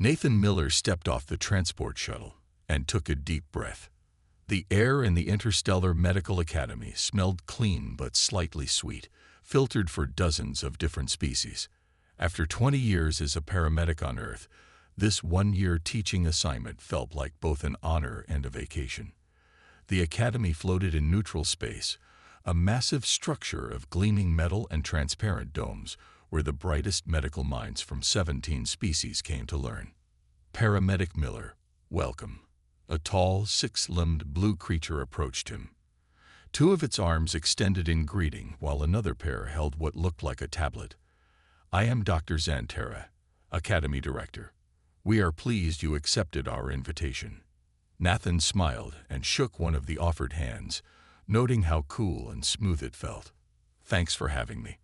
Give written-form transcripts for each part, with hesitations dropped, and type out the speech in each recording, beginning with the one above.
Nathan Miller stepped off the transport shuttle and took a deep breath. The air in the Interstellar Medical Academy smelled clean but slightly sweet, filtered for dozens of different species. After 20 years as a paramedic on Earth, this one-year teaching assignment felt like both an honor and a vacation. The Academy floated in neutral space, a massive structure of gleaming metal and transparent domes where the brightest medical minds from 17 species came to learn. Paramedic Miller, welcome. A tall, six-limbed blue creature approached him. Two of its arms extended in greeting, while another pair held what looked like a tablet. I am Dr. Xantera, Academy Director. We are pleased you accepted our invitation. Nathan smiled and shook one of the offered hands, noting how cool and smooth it felt. Thanks for having me.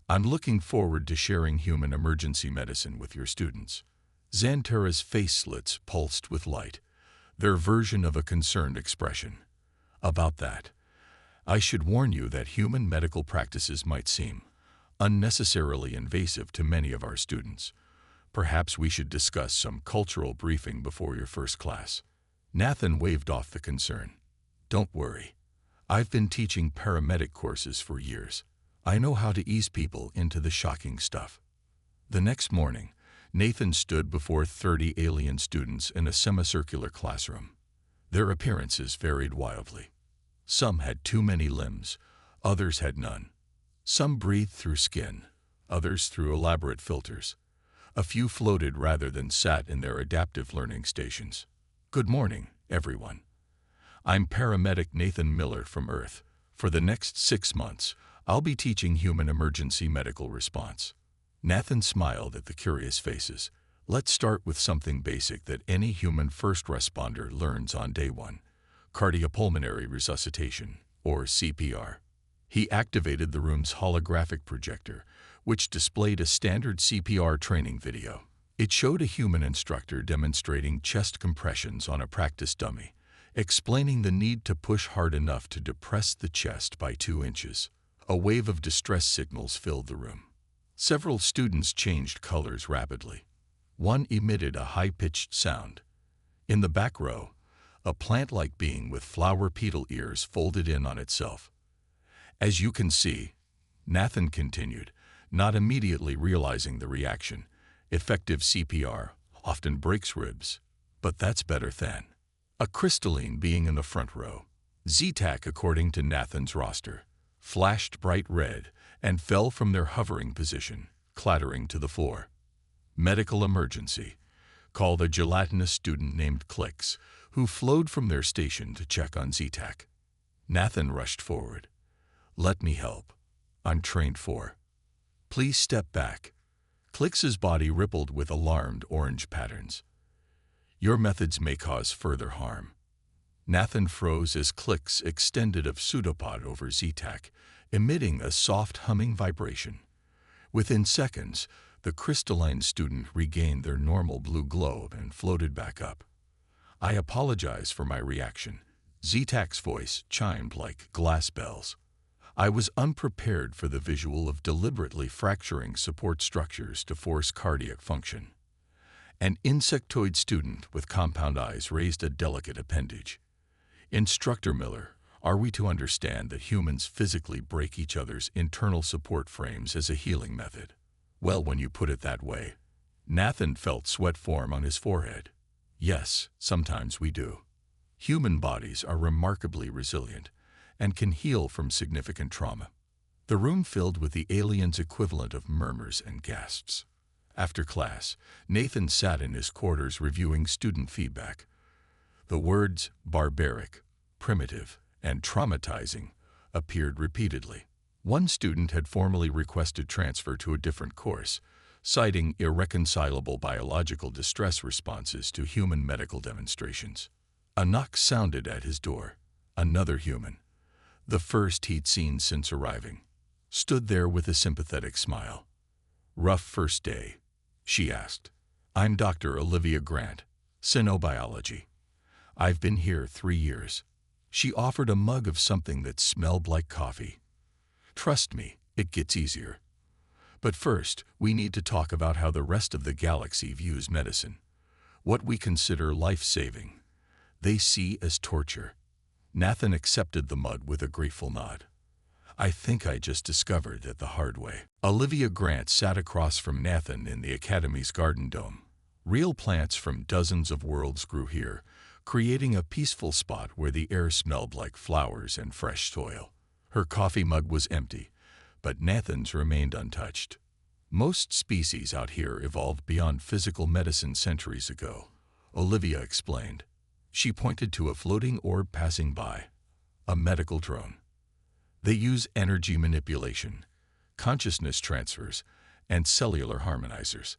I'm looking forward to sharing human emergency medicine with your students. Xantera's face slits pulsed with light, their version of a concerned expression. About that, I should warn you that human medical practices might seem unnecessarily invasive to many of our students. Perhaps we should discuss some cultural briefing before your first class. Nathan waved off the concern. Don't worry. I've been teaching paramedic courses for years. I know how to ease people into the shocking stuff. The next morning, Nathan stood before 30 alien students in a semicircular classroom. Their appearances varied wildly. Some had too many limbs, others had none. Some breathed through skin, others through elaborate filters. A few floated rather than sat in their adaptive learning stations. Good morning, everyone. I'm paramedic Nathan Miller from Earth. For the next 6 months, I'll be teaching human emergency medical response. Nathan smiled at the curious faces. Let's start with something basic that any human first responder learns on day one: cardiopulmonary resuscitation, or CPR. He activated the room's holographic projector, which displayed a standard CPR training video. It showed a human instructor demonstrating chest compressions on a practice dummy, explaining the need to push hard enough to depress the chest by 2 inches. A wave of distress signals filled the room. Several students changed colors rapidly. One emitted a high-pitched sound. In the back row, a plant-like being with flower petal ears folded in on itself. As you can see, Nathan continued, not immediately realizing the reaction. Effective CPR often breaks ribs, but that's better than. A crystalline being in the front row, Z-Tac according to Nathan's roster, flashed bright red and fell from their hovering position, clattering to the floor. Medical emergency. Called a gelatinous student named Clicks, who flowed from their station to check on Z-Tac. Nathan rushed forward. Let me help. I'm trained for. Please step back. Clicks's body rippled with alarmed orange patterns. Your methods may cause further harm. Nathan froze as Clicks extended a pseudopod over Z-Tac, emitting a soft humming vibration. Within seconds, the crystalline student regained their normal blue glow and floated back up. I apologize for my reaction. Z-Tac's voice chimed like glass bells. I was unprepared for the visual of deliberately fracturing support structures to force cardiac function. An insectoid student with compound eyes raised a delicate appendage. Instructor Miller, are we to understand that humans physically break each other's internal support frames as a healing method? Well, when you put it that way. Nathan felt sweat form on his forehead. Yes, sometimes we do. Human bodies are remarkably resilient and can heal from significant trauma. The room filled with the aliens' equivalent of murmurs and gasps. After class, Nathan sat in his quarters reviewing student feedback. The words barbaric, primitive, and traumatizing appeared repeatedly. One student had formally requested transfer to a different course, citing irreconcilable biological distress responses to human medical demonstrations. A knock sounded at his door. Another human, the first he'd seen since arriving, stood there with a sympathetic smile. Rough first day, she asked. I'm Dr. Olivia Grant, Cynobiology. I've been here 3 years. She offered a mug of something that smelled like coffee. Trust me, it gets easier. But first, we need to talk about how the rest of the galaxy views medicine. What we consider life-saving, they see as torture. Nathan accepted the mud with a grateful nod. I think I just discovered it the hard way. Olivia Grant sat across from Nathan in the Academy's garden dome. Real plants from dozens of worlds grew here, creating a peaceful spot where the air smelled like flowers and fresh soil. Her coffee mug was empty, but Nathan's remained untouched. Most species out here evolved beyond physical medicine centuries ago, Olivia explained. She pointed to a floating orb passing by, a medical drone. They use energy manipulation, consciousness transfers, and cellular harmonizers.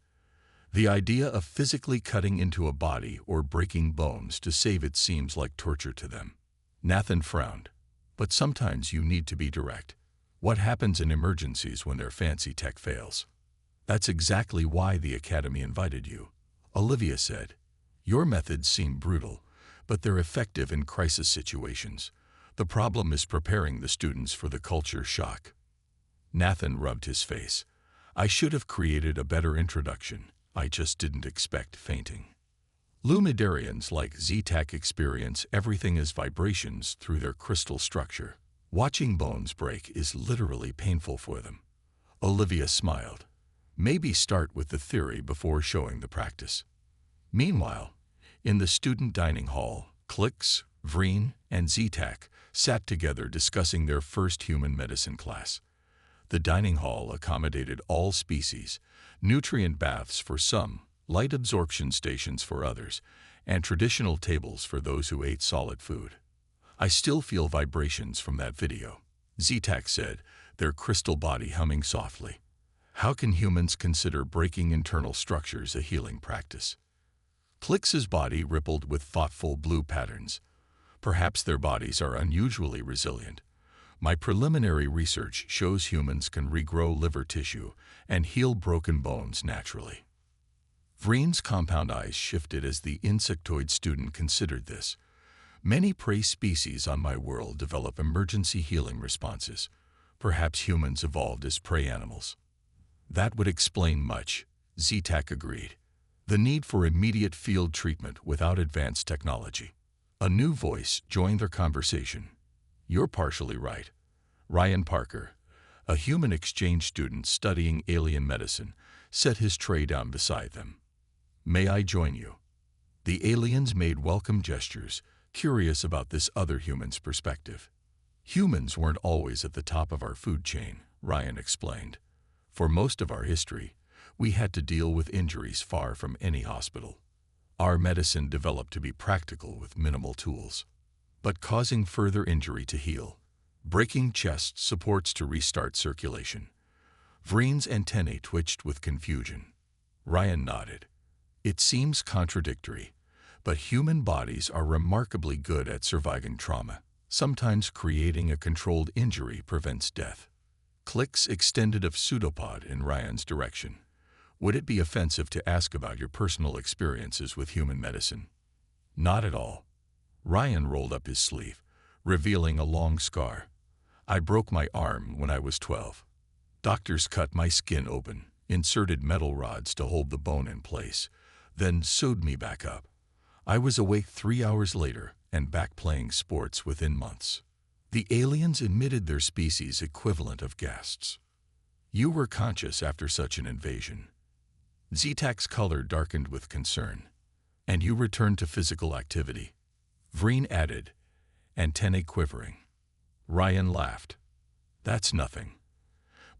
The idea of physically cutting into a body or breaking bones to save it seems like torture to them. Nathan frowned. But sometimes you need to be direct. What happens in emergencies when their fancy tech fails? That's exactly why the Academy invited you, Olivia said. Your methods seem brutal, but they're effective in crisis situations. The problem is preparing the students for the culture shock. Nathan rubbed his face. I should have created a better introduction. I just didn't expect fainting. Lumidarians like Z-Tac experience everything as vibrations through their crystal structure. Watching bones break is literally painful for them. Olivia smiled. Maybe start with the theory before showing the practice. Meanwhile, in the student dining hall, Klix, Vreen, and Z-Tac sat together discussing their first human medicine class. The dining hall accommodated all species, nutrient baths for some, light absorption stations for others, and traditional tables for those who ate solid food. I still feel vibrations from that video, Z-Tac said, their crystal body humming softly. How can humans consider breaking internal structures a healing practice? Klix's body rippled with thoughtful blue patterns. Perhaps their bodies are unusually resilient. My preliminary research shows humans can regrow liver tissue and heal broken bones naturally. Vreen's compound eyes shifted as the insectoid student considered this. Many prey species on my world develop emergency healing responses. Perhaps humans evolved as prey animals. That would explain much, Z-Tac agreed. The need for immediate field treatment without advanced technology. A new voice joined their conversation. You're partially right. Ryan Parker, a human exchange student studying alien medicine, set his tray down beside them. May I join you? The aliens made welcome gestures, curious about this other human's perspective. Humans weren't always at the top of our food chain, Ryan explained. For most of our history, we had to deal with injuries far from any hospital. Our medicine developed to be practical with minimal tools, but causing further injury to heal, breaking chest supports to restart circulation. Vreen's antennae twitched with confusion. Ryan nodded. It seems contradictory, but human bodies are remarkably good at surviving trauma. Sometimes creating a controlled injury prevents death. Klix extended a pseudopod in Ryan's direction. Would it be offensive to ask about your personal experiences with human medicine? Not at all. Ryan rolled up his sleeve, revealing a long scar. I broke my arm when I was 12. Doctors cut my skin open, inserted metal rods to hold the bone in place, then sewed me back up. I was awake 3 hours later and back playing sports within months. The aliens emitted their species' equivalent of gasps. You were conscious after such an invasion. Z-Tac's color darkened with concern. And you returned to physical activity. Vreen added, antennae quivering. Ryan laughed. That's nothing.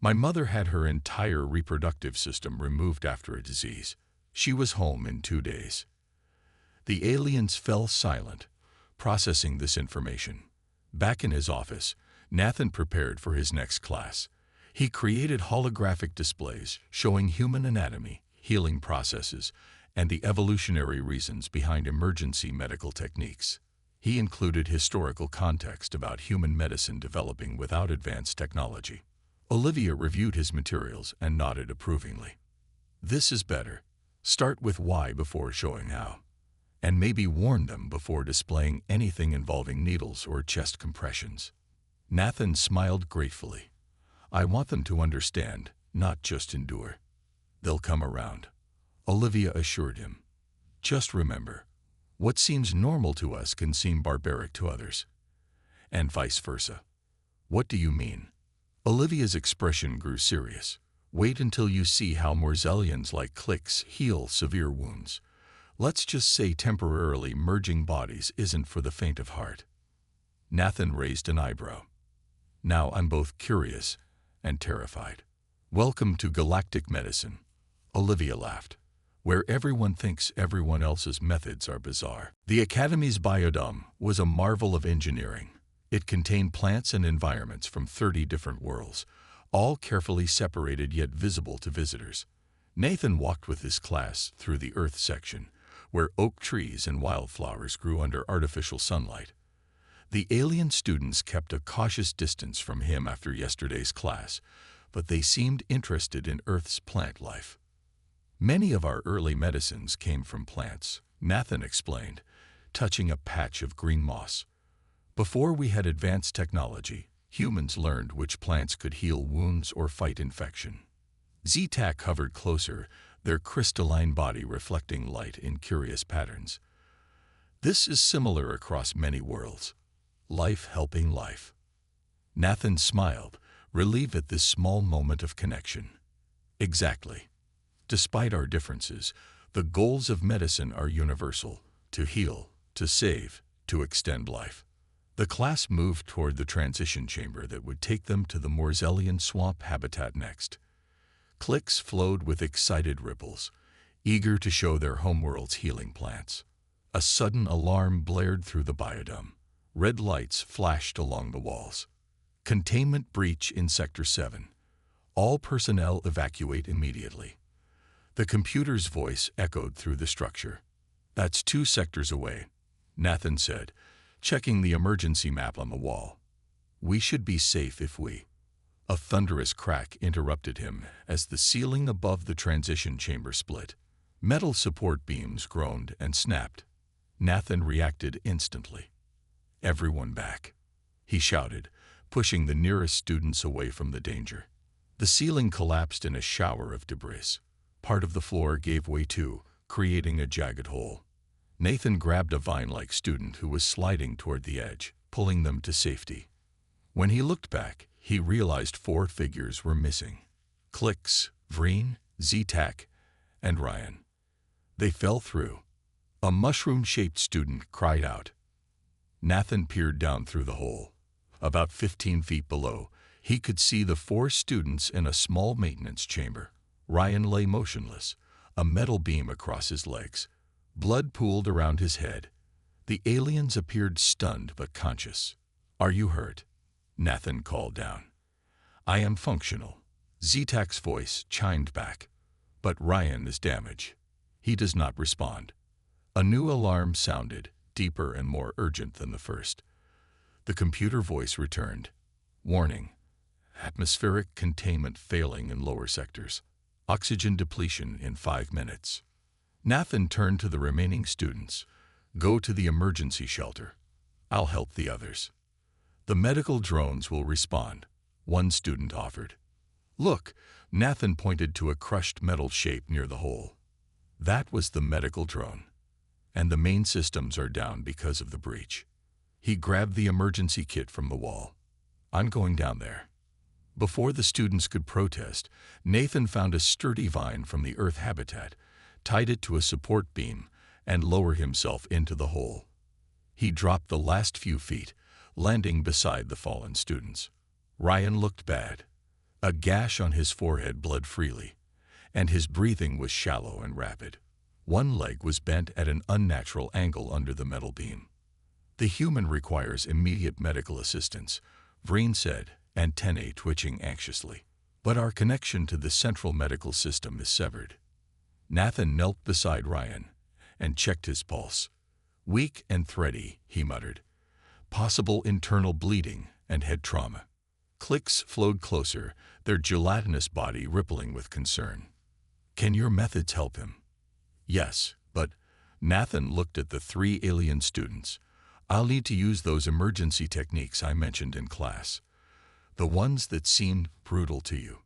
My mother had her entire reproductive system removed after a disease. She was home in 2 days. The aliens fell silent, processing this information. Back in his office, Nathan prepared for his next class. He created holographic displays showing human anatomy, healing processes, and the evolutionary reasons behind emergency medical techniques. He included historical context about human medicine developing without advanced technology. Olivia reviewed his materials and nodded approvingly. This is better. Start with why before showing how. And maybe warn them before displaying anything involving needles or chest compressions. Nathan smiled gratefully. I want them to understand, not just endure. They'll come around, Olivia assured him. Just remember, what seems normal to us can seem barbaric to others. And vice versa. What do you mean? Olivia's expression grew serious. Wait until you see how Morzelians like Clix heal severe wounds. Let's just say temporarily merging bodies isn't for the faint of heart. Nathan raised an eyebrow. Now I'm both curious and terrified. Welcome to Galactic Medicine, Olivia laughed, where everyone thinks everyone else's methods are bizarre. The Academy's biodome was a marvel of engineering. It contained plants and environments from 30 different worlds, all carefully separated yet visible to visitors. Nathan walked with his class through the Earth section, where oak trees and wildflowers grew under artificial sunlight. The alien students kept a cautious distance from him after yesterday's class, but they seemed interested in Earth's plant life. Many of our early medicines came from plants, Nathan explained, touching a patch of green moss. Before we had advanced technology, humans learned which plants could heal wounds or fight infection. Z-Tac hovered closer, their crystalline body reflecting light in curious patterns. This is similar across many worlds. Life helping life. Nathan smiled, relieved at this small moment of connection. Exactly. Despite our differences, the goals of medicine are universal: to heal, to save, to extend life. The class moved toward the transition chamber that would take them to the Morzelian swamp habitat next. Cliques flowed with excited ripples, eager to show their homeworld's healing plants. A sudden alarm blared through the biodome. Red lights flashed along the walls. Containment breach in Sector 7. All personnel evacuate immediately. The computer's voice echoed through the structure. That's 2 sectors away, Nathan said, checking the emergency map on the wall. We should be safe if we... A thunderous crack interrupted him as the ceiling above the transition chamber split. Metal support beams groaned and snapped. Nathan reacted instantly. Everyone back, he shouted, pushing the nearest students away from the danger. The ceiling collapsed in a shower of debris. Part of the floor gave way too, creating a jagged hole. Nathan grabbed a vine-like student who was sliding toward the edge, pulling them to safety. When he looked back, he realized 4 figures were missing. Clix, Vreen, Z-Tac, and Ryan. They fell through. A mushroom-shaped student cried out. Nathan peered down through the hole. About 15 feet below, he could see the 4 students in a small maintenance chamber. Ryan lay motionless, a metal beam across his legs. Blood pooled around his head. The aliens appeared stunned but conscious. Are you hurt? Nathan called down. I am functional. Z-Tac's voice chimed back. But Ryan is damaged. He does not respond. A new alarm sounded, deeper and more urgent than the first. The computer voice returned. Warning. Atmospheric containment failing in lower sectors. Oxygen depletion in 5 minutes. Nathan turned to the remaining students. Go to the emergency shelter. I'll help the others. The medical drones will respond, one student offered. Look, Nathan pointed to a crushed metal shape near the hole. That was the medical drone. And the main systems are down because of the breach. He grabbed the emergency kit from the wall. I'm going down there. Before the students could protest, Nathan found a sturdy vine from the Earth habitat, tied it to a support beam, and lowered himself into the hole. He dropped the last few feet, landing beside the fallen students. Ryan looked bad. A gash on his forehead bled freely, and his breathing was shallow and rapid. One leg was bent at an unnatural angle under the metal beam. The human requires immediate medical assistance, Vreen said, antennae twitching anxiously. But our connection to the central medical system is severed. Nathan knelt beside Ryan and checked his pulse. Weak and thready, he muttered. Possible internal bleeding and head trauma. Cliques flowed closer, their gelatinous body rippling with concern. Can your methods help him? Yes, but Nathan looked at the 3 alien students. I'll need to use those emergency techniques I mentioned in class. The ones that seemed brutal to you.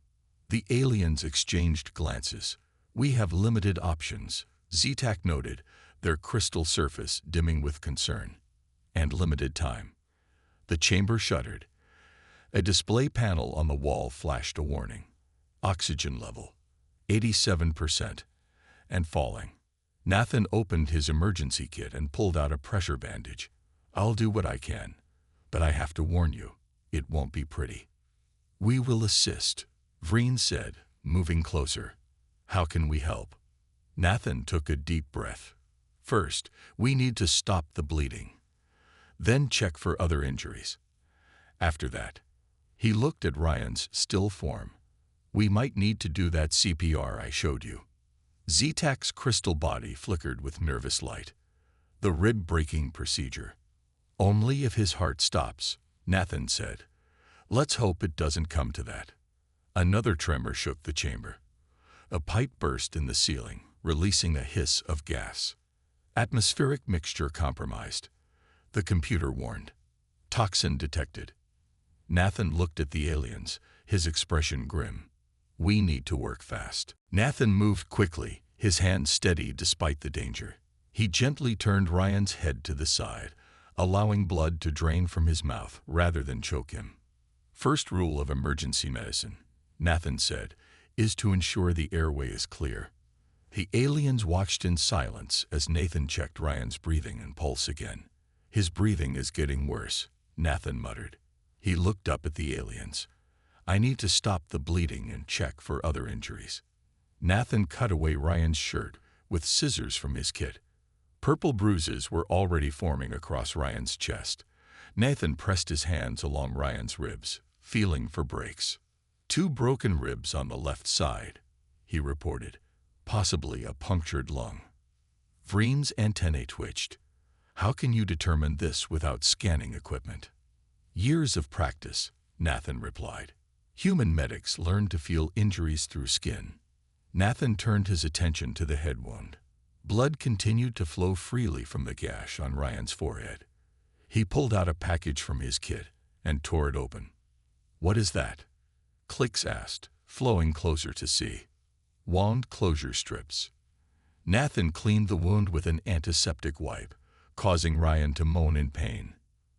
The aliens exchanged glances. We have limited options, Zetak noted, their crystal surface dimming with concern. And limited time. The chamber shuddered. A display panel on the wall flashed a warning. Oxygen level, 87%, and falling. Nathan opened his emergency kit and pulled out a pressure bandage. I'll do what I can, but I have to warn you, it won't be pretty. We will assist, Vreen said, moving closer. How can we help? Nathan took a deep breath. First, we need to stop the bleeding. Then check for other injuries. After that, he looked at Ryan's still form. We might need to do that CPR I showed you. Zetak's crystal body flickered with nervous light. The rib-breaking procedure. Only if his heart stops, Nathan said. Let's hope it doesn't come to that. Another tremor shook the chamber. A pipe burst in the ceiling, releasing a hiss of gas. Atmospheric mixture compromised. The computer warned. Toxin detected. Nathan looked at the aliens, his expression grim. We need to work fast. Nathan moved quickly, his hand steady despite the danger. He gently turned Ryan's head to the side, allowing blood to drain from his mouth rather than choke him. First rule of emergency medicine, Nathan said, is to ensure the airway is clear. The aliens watched in silence as Nathan checked Ryan's breathing and pulse again. His breathing is getting worse, Nathan muttered. He looked up at the aliens. I need to stop the bleeding and check for other injuries. Nathan cut away Ryan's shirt with scissors from his kit. Purple bruises were already forming across Ryan's chest. Nathan pressed his hands along Ryan's ribs, feeling for breaks. 2 broken ribs on the left side, he reported, possibly a punctured lung. Vreen's antennae twitched. How can you determine this without scanning equipment? Years of practice, Nathan replied. Human medics learn to feel injuries through skin. Nathan turned his attention to the head wound. Blood continued to flow freely from the gash on Ryan's forehead. He pulled out a package from his kit and tore it open. What is that? Clicks asked, flowing closer to see. Wound closure strips. Nathan cleaned the wound with an antiseptic wipe, causing Ryan to moan in pain.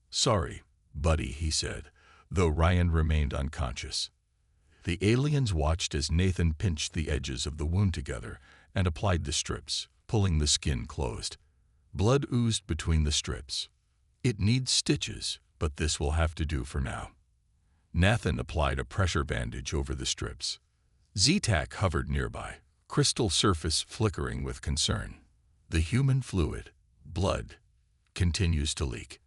Sorry, buddy, he said, though Ryan remained unconscious. The aliens watched as Nathan pinched the edges of the wound together and applied the strips, pulling the skin closed. Blood oozed between the strips. It needs stitches, but this will have to do for now. Nathan applied a pressure bandage over the strips. Zetak hovered nearby, crystal surface flickering with concern. The human fluid, blood, continues to leak.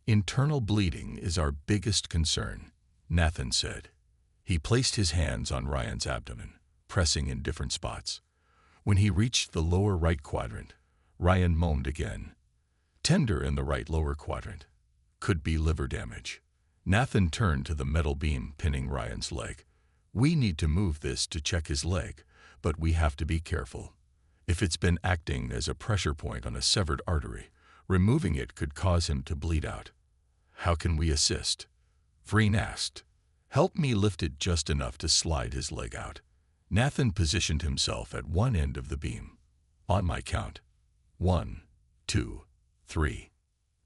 Internal bleeding is our biggest concern, Nathan said. He placed his hands on Ryan's abdomen, pressing in different spots. When he reached the lower right quadrant, Ryan moaned again. Tender in the right lower quadrant. Could be liver damage. Nathan turned to the metal beam pinning Ryan's leg. We need to move this to check his leg, but we have to be careful. If it's been acting as a pressure point on a severed artery, removing it could cause him to bleed out. How can we assist? Vreen asked. Help me lift it just enough to slide his leg out. Nathan positioned himself at one end of the beam. On my count. 1, 2, 3.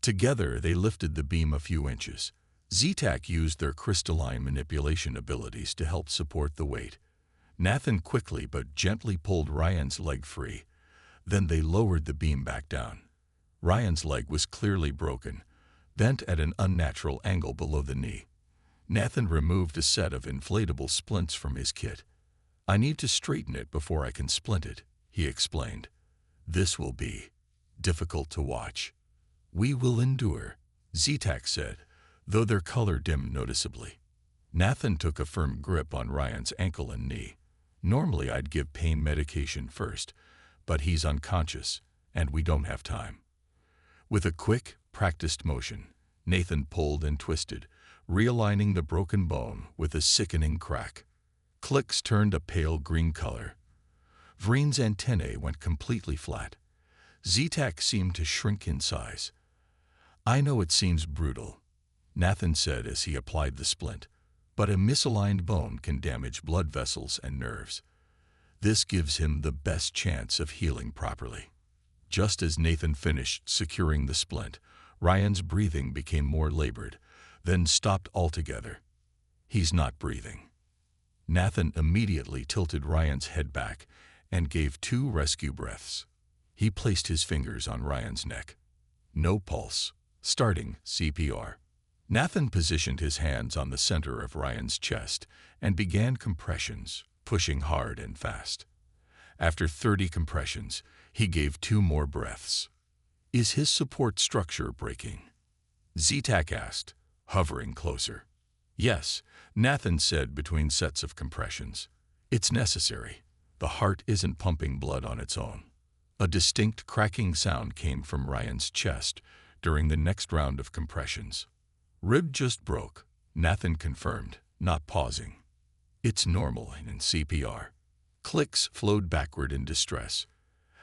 Together they lifted the beam a few inches. Zetak used their crystalline manipulation abilities to help support the weight. Nathan quickly but gently pulled Ryan's leg free. Then they lowered the beam back down. Ryan's leg was clearly broken, bent at an unnatural angle below the knee. Nathan removed a set of inflatable splints from his kit. I need to straighten it before I can splint it, he explained. This will be difficult to watch. We will endure, Zetak said, though their color dimmed noticeably. Nathan took a firm grip on Ryan's ankle and knee. Normally I'd give pain medication first, but he's unconscious, and we don't have time. With a quick, practiced motion, Nathan pulled and twisted, realigning the broken bone with a sickening crack. Clicks turned a pale green color. Vreen's antennae went completely flat. Zetak seemed to shrink in size. I know it seems brutal, Nathan said as he applied the splint, but a misaligned bone can damage blood vessels and nerves. This gives him the best chance of healing properly. Just as Nathan finished securing the splint, Ryan's breathing became more labored, then stopped altogether. He's not breathing. Nathan immediately tilted Ryan's head back and gave 2 rescue breaths. He placed his fingers on Ryan's neck. No pulse. Starting CPR. Nathan positioned his hands on the center of Ryan's chest and began compressions, pushing hard and fast. After 30 compressions, he gave 2 more breaths. Is his support structure breaking? Zetak asked, hovering closer. Yes, Nathan said between sets of compressions. It's necessary. The heart isn't pumping blood on its own. A distinct cracking sound came from Ryan's chest during the next round of compressions. Rib just broke, Nathan confirmed, not pausing. It's normal in CPR. Clicks flowed backward in distress.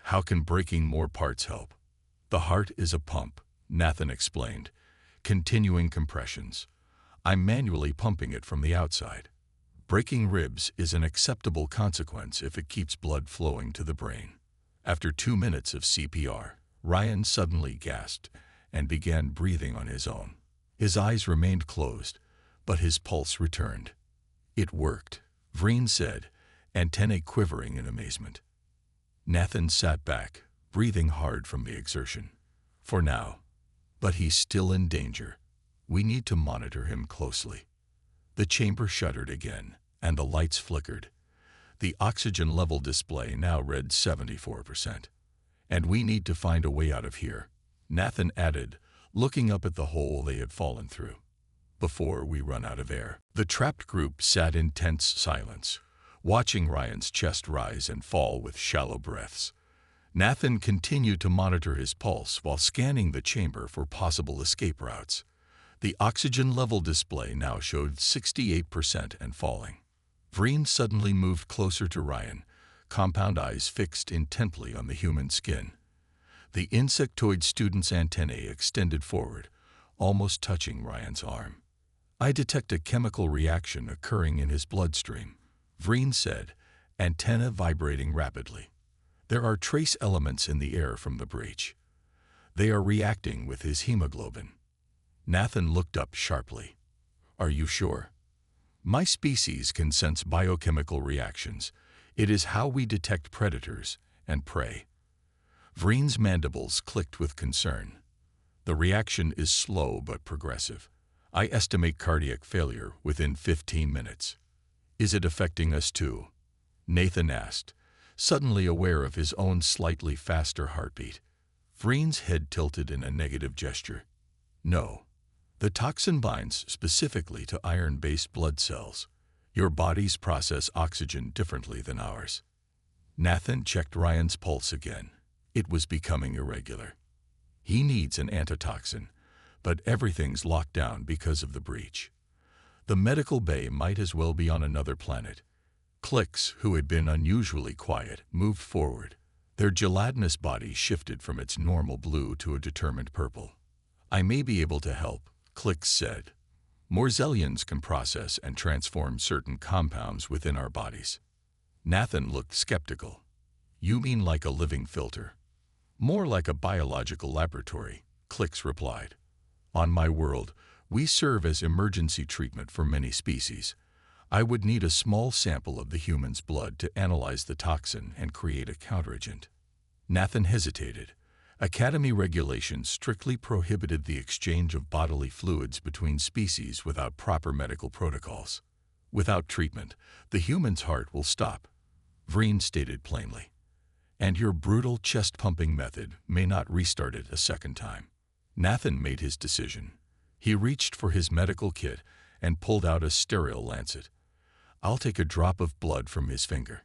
How can breaking more parts help? The heart is a pump, Nathan explained, continuing compressions. I'm manually pumping it from the outside. Breaking ribs is an acceptable consequence if it keeps blood flowing to the brain. After 2 minutes of CPR, Ryan suddenly gasped and began breathing on his own. His eyes remained closed, but his pulse returned. It worked, Vreen said, antennae quivering in amazement. Nathan sat back, breathing hard from the exertion. For now. But he's still in danger. We need to monitor him closely. The chamber shuddered again, and the lights flickered. The oxygen level display now read 74%. And we need to find a way out of here, Nathan added, looking up at the hole they had fallen through. Before we run out of air. The trapped group sat in tense silence, watching Ryan's chest rise and fall with shallow breaths. Nathan continued to monitor his pulse while scanning the chamber for possible escape routes. The oxygen level display now showed 68% and falling. Vreen suddenly moved closer to Ryan, compound eyes fixed intently on the human skin. The insectoid student's antennae extended forward, almost touching Ryan's arm. I detect a chemical reaction occurring in his bloodstream, Vreen said, antenna vibrating rapidly. There are trace elements in the air from the breach. They are reacting with his hemoglobin. Nathan looked up sharply. Are you sure? My species can sense biochemical reactions. It is how we detect predators and prey. Vreen's mandibles clicked with concern. The reaction is slow but progressive. I estimate cardiac failure within 15 minutes. Is it affecting us too? Nathan asked, suddenly aware of his own slightly faster heartbeat. Vreen's head tilted in a negative gesture. No. The toxin binds specifically to iron-based blood cells. Your bodies process oxygen differently than ours. Nathan checked Ryan's pulse again. It was becoming irregular. He needs an antitoxin, but everything's locked down because of the breach. The medical bay might as well be on another planet. Clicks, who had been unusually quiet, moved forward. Their gelatinous body shifted from its normal blue to a determined purple. I may be able to help, Clicks said. Morzelians can process and transform certain compounds within our bodies. Nathan looked skeptical. You mean like a living filter? More like a biological laboratory, Clicks replied. On my world, we serve as emergency treatment for many species. I would need a small sample of the human's blood to analyze the toxin and create a counteragent. Nathan hesitated. Academy regulations strictly prohibited the exchange of bodily fluids between species without proper medical protocols. Without treatment, the human's heart will stop, Vreen stated plainly. And your brutal chest-pumping method may not restart it a second time. Nathan made his decision. He reached for his medical kit and pulled out a sterile lancet. I'll take a drop of blood from his finger.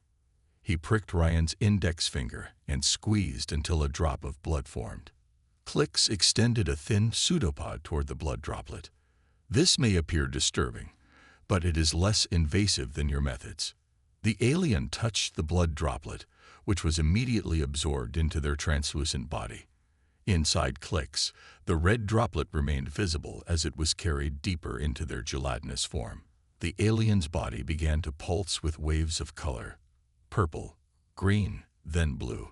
He pricked Ryan's index finger and squeezed until a drop of blood formed. Clicks extended a thin pseudopod toward the blood droplet. This may appear disturbing, but it is less invasive than your methods. The alien touched the blood droplet, which was immediately absorbed into their translucent body. Inside Clicks, the red droplet remained visible as it was carried deeper into their gelatinous form. The alien's body began to pulse with waves of color. Purple, green, then blue.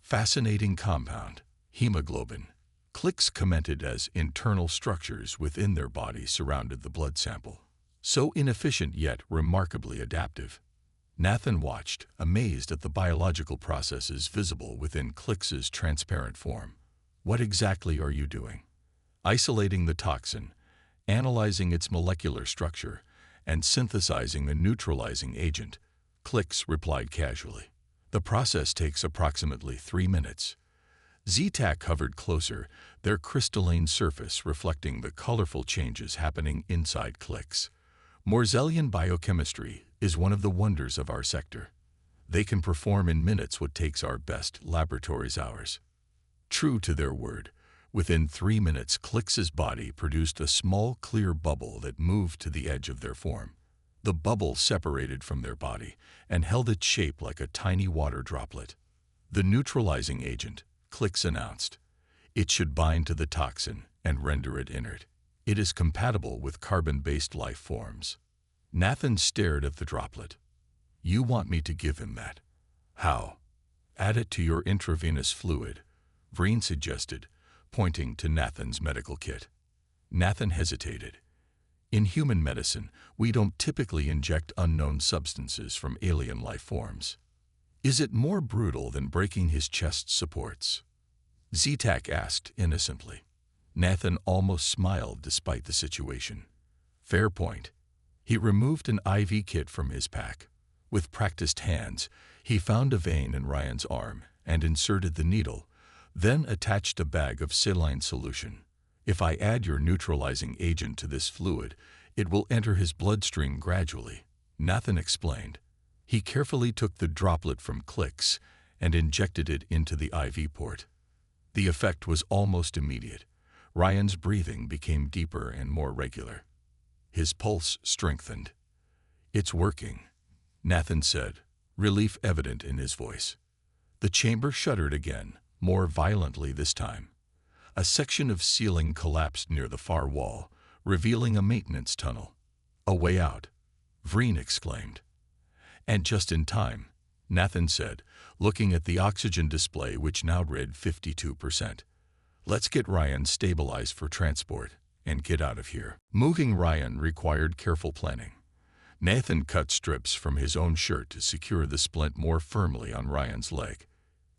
Fascinating compound, hemoglobin. Clicks commented as internal structures within their body surrounded the blood sample. So inefficient yet remarkably adaptive. Nathan watched, amazed at the biological processes visible within Clix's transparent form. What exactly are you doing? Isolating the toxin, analyzing its molecular structure, and synthesizing a neutralizing agent, Clix replied casually. The process takes approximately 3 minutes. Z-Tac hovered closer, their crystalline surface reflecting the colorful changes happening inside Clix. Morzellian biochemistry is one of the wonders of our sector. They can perform in minutes what takes our best laboratories hours. True to their word, within 3 minutes Clix's body produced a small clear bubble that moved to the edge of their form. The bubble separated from their body and held its shape like a tiny water droplet. The neutralizing agent, Clix announced. It should bind to the toxin and render it inert. It is compatible with carbon-based life forms. Nathan stared at the droplet. You want me to give him that? How? Add it to your intravenous fluid, Vreen suggested, pointing to Nathan's medical kit. Nathan hesitated. In human medicine, we don't typically inject unknown substances from alien life forms. Is it more brutal than breaking his chest supports? Z-Tac asked innocently. Nathan almost smiled despite the situation. Fair point. He removed an IV kit from his pack. With practiced hands, he found a vein in Ryan's arm and inserted the needle, then attached a bag of saline solution. If I add your neutralizing agent to this fluid, it will enter his bloodstream gradually, Nathan explained. He carefully took the droplet from Clix and injected it into the IV port. The effect was almost immediate. Ryan's breathing became deeper and more regular. His pulse strengthened. It's working, Nathan said, relief evident in his voice. The chamber shuddered again, more violently this time. A section of ceiling collapsed near the far wall, revealing a maintenance tunnel. A way out, Vreen exclaimed. And just in time, Nathan said, looking at the oxygen display which now read 52%. Let's get Ryan stabilized for transport and get out of here. Moving Ryan required careful planning. Nathan cut strips from his own shirt to secure the splint more firmly on Ryan's leg.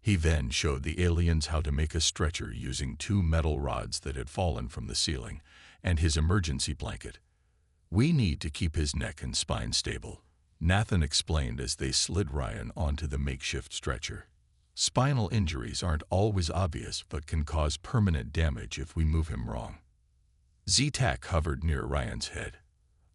He then showed the aliens how to make a stretcher using 2 metal rods that had fallen from the ceiling and his emergency blanket. We need to keep his neck and spine stable, Nathan explained as they slid Ryan onto the makeshift stretcher. Spinal injuries aren't always obvious but can cause permanent damage if we move him wrong. Z-Tac hovered near Ryan's head.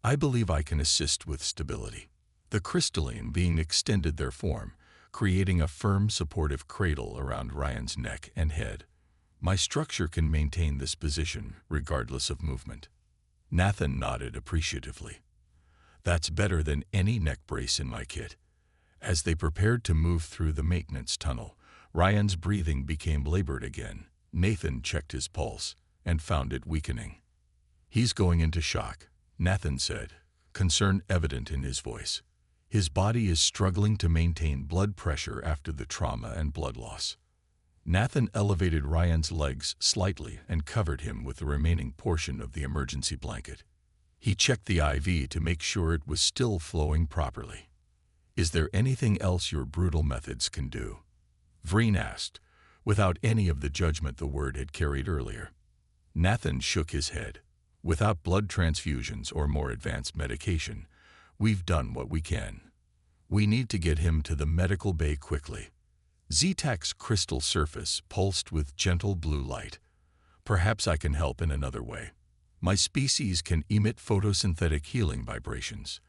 I believe I can assist with stability. The crystalline being extended their form, creating a firm, supportive cradle around Ryan's neck and head. My structure can maintain this position regardless of movement. Nathan nodded appreciatively. That's better than any neck brace in my kit. As they prepared to move through the maintenance tunnel, Ryan's breathing became labored again. Nathan checked his pulse and found it weakening. He's going into shock, Nathan said, concern evident in his voice. His body is struggling to maintain blood pressure after the trauma and blood loss. Nathan elevated Ryan's legs slightly and covered him with the remaining portion of the emergency blanket. He checked the IV to make sure it was still flowing properly. Is there anything else your brutal methods can do? Vreen asked, without any of the judgment the word had carried earlier. Nathan shook his head. Without blood transfusions or more advanced medication, we've done what we can. We need to get him to the medical bay quickly. Z-Tac's crystal surface pulsed with gentle blue light. Perhaps I can help in another way. My species can emit photosynthetic healing vibrations.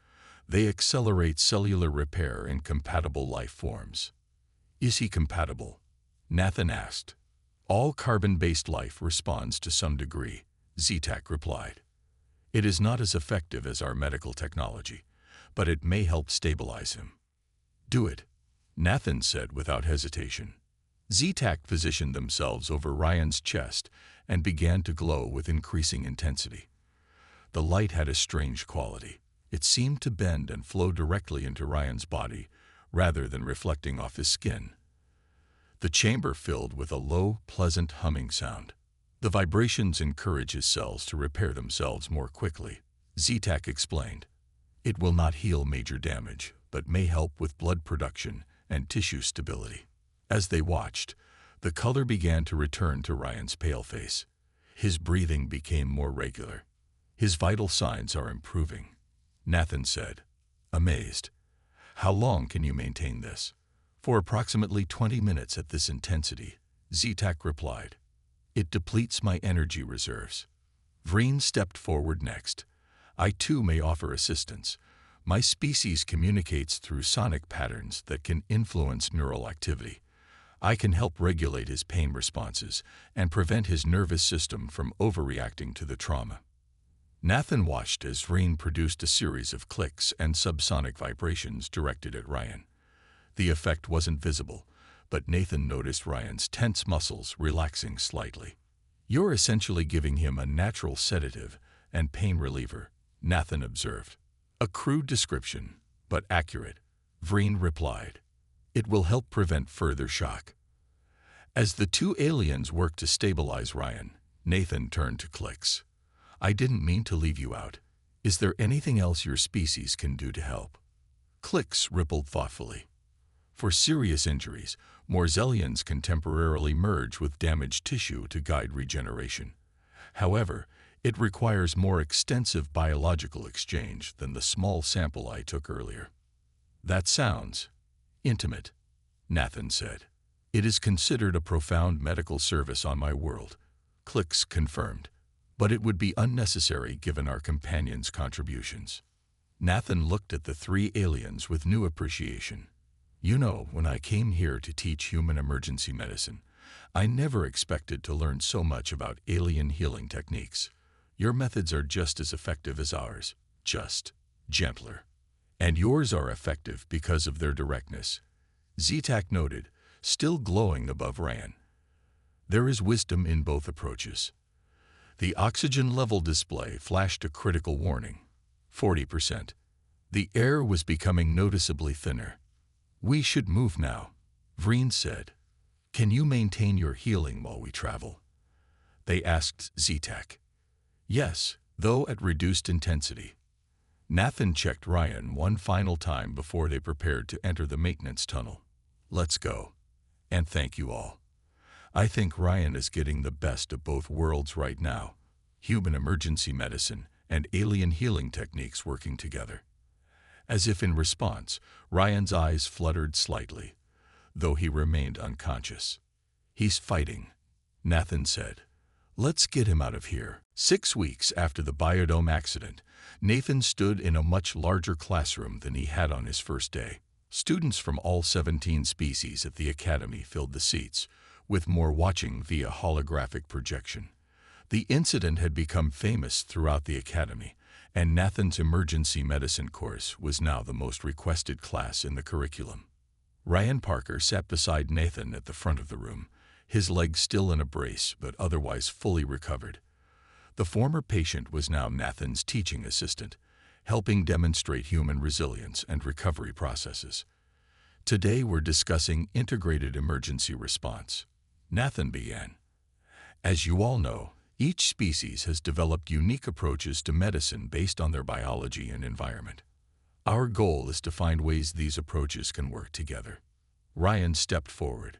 They accelerate cellular repair in compatible life forms. Is he compatible? Nathan asked. All carbon-based life responds to some degree, Z-Tac replied. It is not as effective as our medical technology, but it may help stabilize him. Do it, Nathan said without hesitation. Z-Tac positioned themselves over Ryan's chest and began to glow with increasing intensity. The light had a strange quality. It seemed to bend and flow directly into Ryan's body, rather than reflecting off his skin. The chamber filled with a low, pleasant humming sound. The vibrations encourage his cells to repair themselves more quickly, Zetak explained. It will not heal major damage, but may help with blood production and tissue stability. As they watched, the color began to return to Ryan's pale face. His breathing became more regular. His vital signs are improving, Nathan said, amazed. How long can you maintain this? For approximately 20 minutes at this intensity, Zetak replied. It depletes my energy reserves. Vreen stepped forward next. I too may offer assistance. My species communicates through sonic patterns that can influence neural activity. I can help regulate his pain responses and prevent his nervous system from overreacting to the trauma. Nathan watched as Vreen produced a series of clicks and subsonic vibrations directed at Ryan. The effect wasn't visible, but Nathan noticed Ryan's tense muscles relaxing slightly. You're essentially giving him a natural sedative and pain reliever, Nathan observed. A crude description, but accurate, Vreen replied. It will help prevent further shock. As the two aliens worked to stabilize Ryan, Nathan turned to Clicks. I didn't mean to leave you out. Is there anything else your species can do to help? Clicks rippled thoughtfully. For serious injuries, Morzelians can temporarily merge with damaged tissue to guide regeneration. However, it requires more extensive biological exchange than the small sample I took earlier. That sounds intimate, Nathan said. It is considered a profound medical service on my world, Clicks confirmed, but it would be unnecessary given our companions' contributions. Nathan looked at the three aliens with new appreciation. You know, when I came here to teach human emergency medicine, I never expected to learn so much about alien healing techniques. Your methods are just as effective as ours, just gentler. And yours are effective because of their directness, Zetak noted, still glowing above Ryan. There is wisdom in both approaches. The oxygen level display flashed a critical warning, 40%. The air was becoming noticeably thinner. We should move now, Vreen said. Can you maintain your healing while we travel? They asked Zetak. Yes, though at reduced intensity. Nathan checked Ryan one final time before they prepared to enter the maintenance tunnel. Let's go. And thank you all. I think Ryan is getting the best of both worlds right now, human emergency medicine and alien healing techniques working together. As if in response, Ryan's eyes fluttered slightly, though he remained unconscious. He's fighting, Nathan said. Let's get him out of here. 6 weeks after the biodome accident, Nathan stood in a much larger classroom than he had on his first day. Students from all 17 species at the academy filled the seats, with more watching via holographic projection. The incident had become famous throughout the academy, and Nathan's emergency medicine course was now the most requested class in the curriculum. Ryan Parker sat beside Nathan at the front of the room, his legs still in a brace but otherwise fully recovered. The former patient was now Nathan's teaching assistant, helping demonstrate human resilience and recovery processes. Today we're discussing integrated emergency response. Nathan began. As you all know, each species has developed unique approaches to medicine based on their biology and environment. Our goal is to find ways these approaches can work together. Ryan stepped forward.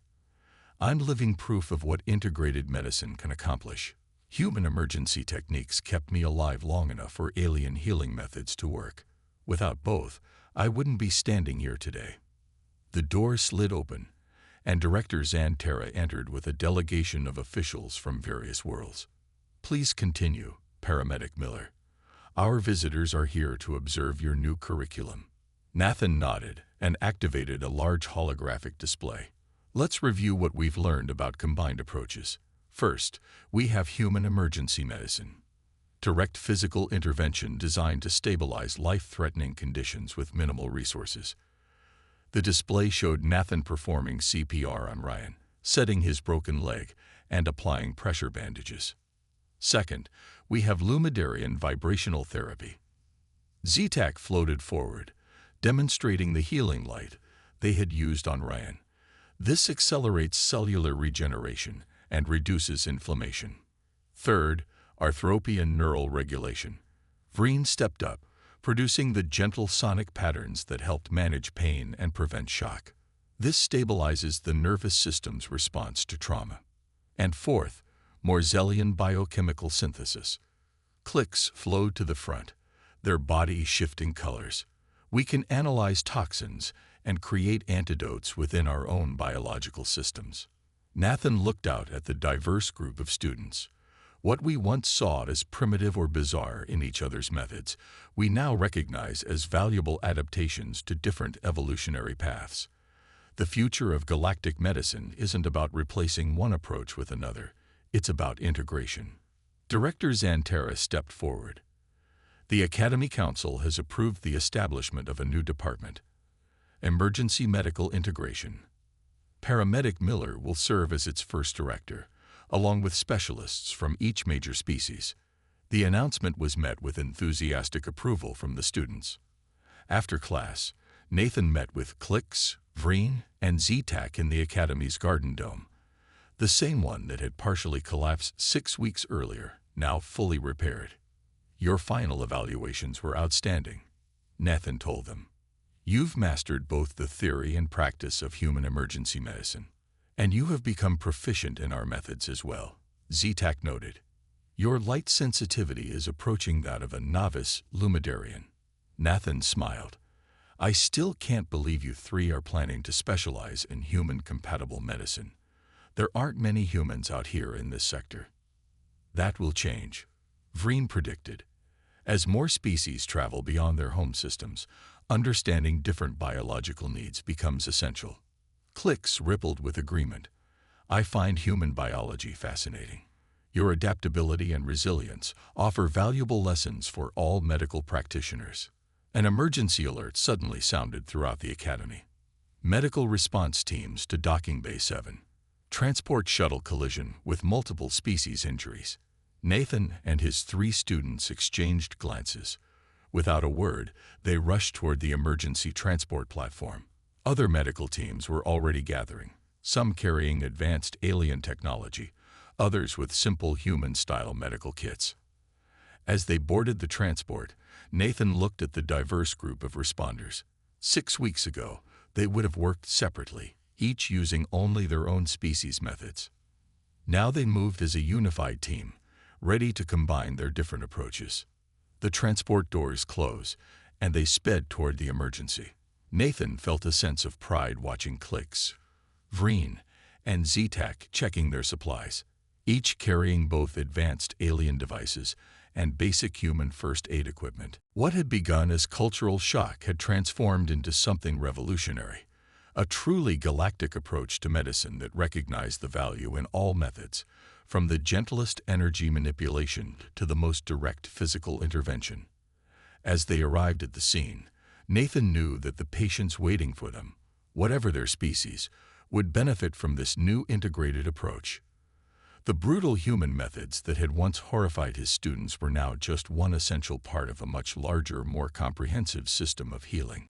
I'm living proof of what integrated medicine can accomplish. Human emergency techniques kept me alive long enough for alien healing methods to work. Without both, I wouldn't be standing here today. The door slid open, and Director Xantera entered with a delegation of officials from various worlds. Please continue, Paramedic Miller. Our visitors are here to observe your new curriculum. Nathan nodded and activated a large holographic display. Let's review what we've learned about combined approaches. First, we have human emergency medicine. Direct physical intervention designed to stabilize life-threatening conditions with minimal resources. The display showed Nathan performing CPR on Ryan, setting his broken leg, and applying pressure bandages. Second, we have Lumidarian vibrational therapy. Z-Tak floated forward, demonstrating the healing light they had used on Ryan. This accelerates cellular regeneration and reduces inflammation. Third, arthropy and neural regulation. Vreen stepped up, producing the gentle sonic patterns that helped manage pain and prevent shock. This stabilizes the nervous system's response to trauma. And fourth, Morzelian biochemical synthesis. Clicks flowed to the front, their body shifting colors. We can analyze toxins and create antidotes within our own biological systems. Nathan looked out at the diverse group of students. What we once saw as primitive or bizarre in each other's methods, we now recognize as valuable adaptations to different evolutionary paths. The future of galactic medicine isn't about replacing one approach with another. It's about integration. Director Xantera stepped forward. The Academy Council has approved the establishment of a new department, Emergency Medical Integration. Paramedic Miller will serve as its first director, along with specialists from each major species. The announcement was met with enthusiastic approval from the students. After class, Nathan met with Clicks, Vreen, and Z-Tak in the Academy's Garden Dome. The same one that had partially collapsed 6 weeks earlier, now fully repaired. Your final evaluations were outstanding, Nathan told them. You've mastered both the theory and practice of human emergency medicine, and you have become proficient in our methods as well, Z-Tak noted. Your light sensitivity is approaching that of a novice Lumidarian. Nathan smiled. I still can't believe you three are planning to specialize in human-compatible medicine. There aren't many humans out here in this sector. That will change, Vreen predicted. As more species travel beyond their home systems, understanding different biological needs becomes essential. Clicks rippled with agreement. I find human biology fascinating. Your adaptability and resilience offer valuable lessons for all medical practitioners. An emergency alert suddenly sounded throughout the academy. Medical response teams to Docking Bay 7. Transport shuttle collision with multiple species injuries. Nathan and his 3 students exchanged glances. Without a word, they rushed toward the emergency transport platform. Other medical teams were already gathering, some carrying advanced alien technology, others with simple human-style medical kits. As they boarded the transport, Nathan looked at the diverse group of responders. 6 weeks ago, they would have worked separately, each using only their own species methods. Now they moved as a unified team, ready to combine their different approaches. The transport doors closed, and they sped toward the emergency. Nathan felt a sense of pride watching Clicks, Vreen, and Z-Tak checking their supplies, each carrying both advanced alien devices and basic human first aid equipment. What had begun as cultural shock had transformed into something revolutionary, a truly galactic approach to medicine that recognized the value in all methods, from the gentlest energy manipulation to the most direct physical intervention. As they arrived at the scene, Nathan knew that the patients waiting for them, whatever their species, would benefit from this new integrated approach. The brutal human methods that had once horrified his students were now just one essential part of a much larger, more comprehensive system of healing.